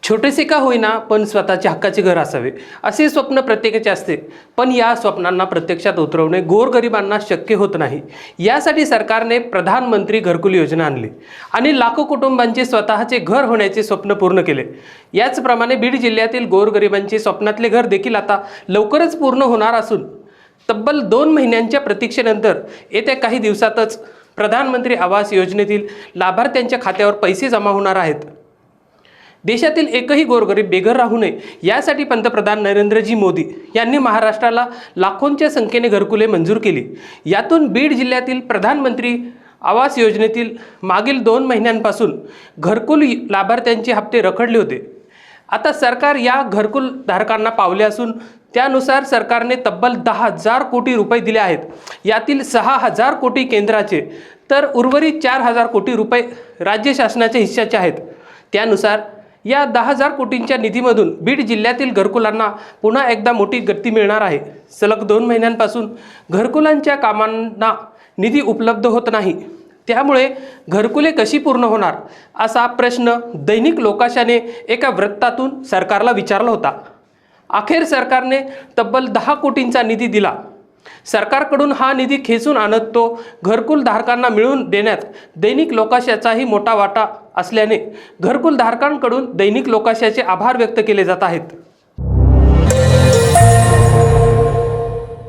छोटेसे का होईना पण स्वतःचे हक्काचे घर असावे असे स्वप्न प्रत्येकाचे असते, पण या स्वप्नांना प्रत्यक्षात उतरवणे गोरगरिबांना शक्य होत नाही। यासाठी सरकारने प्रधानमंत्री घरकुल योजना आणली आणि लाखो कुटुंबांचे स्वतःचे घर होण्याचे स्वप्न पूर्ण केले। याचप्रमाणे बीड जिल्ह्यातील गोरगरिबांचे स्वप्नातले घर देखील आता लवकरच पूर्ण होणार असून तब्बल 2 महिन्यांच्या प्रतीक्षेनंतर येत्या काही दिवसातच प्रधानमंत्री आवास योजनेतील लाभार्थ्यांच्या खात्यावर पैसे जमा होणार आहेत। देशातील एकही गोरगरीब बेघर राहू नये यासाठी पंतप्रधान नरेंद्रजी मोदी यांनी महाराष्ट्राला लाखोंच्या संख्येने घरकुले मंजूर केली। यातून बीड जिल्ह्यातील प्रधानमंत्री आवास योजनेतील मागील 2 महिन्यांपासून घरकुल लाभार्थ्यांचे हप्ते रखडले होते। आता सरकार या घरकुल धारकांना पावले असून त्यानुसार सरकारने तब्बल 10,000 कोटी रुपये दिले आहेत। यातील 6,000 कोटी केंद्राचे तर उर्वरित 4,000 कोटी रुपये राज्य शासनाच्या हिश्श्याचे आहेत। त्यानुसार या 10,000 कोटींच्या निधीमधून बीड जिल्ह्यातील घरकुलांना पुन्हा एकदा मोठी गती मिळणार आहे। सलग 2 महिन्यांपासून घरकुलांच्या कामांना निधी उपलब्ध होत नाही, त्यामुळे घरकुले कशी पूर्ण होणार असा प्रश्न दैनिक लोकाशाने एका वृत्तातून सरकारला विचारला होता। अखेर सरकारने तब्बल 10 कोटींचा निधी दिला। सरकारकडून हा निधी खेचून आणत तो घरकुल धारकांना मिळवून देण्यात दैनिक लोकाशाचाही मोठा वाटा असल्याने घरकुल धारकांकडून दैनिक लोकाशाचे आभार व्यक्त केले जात आहेत।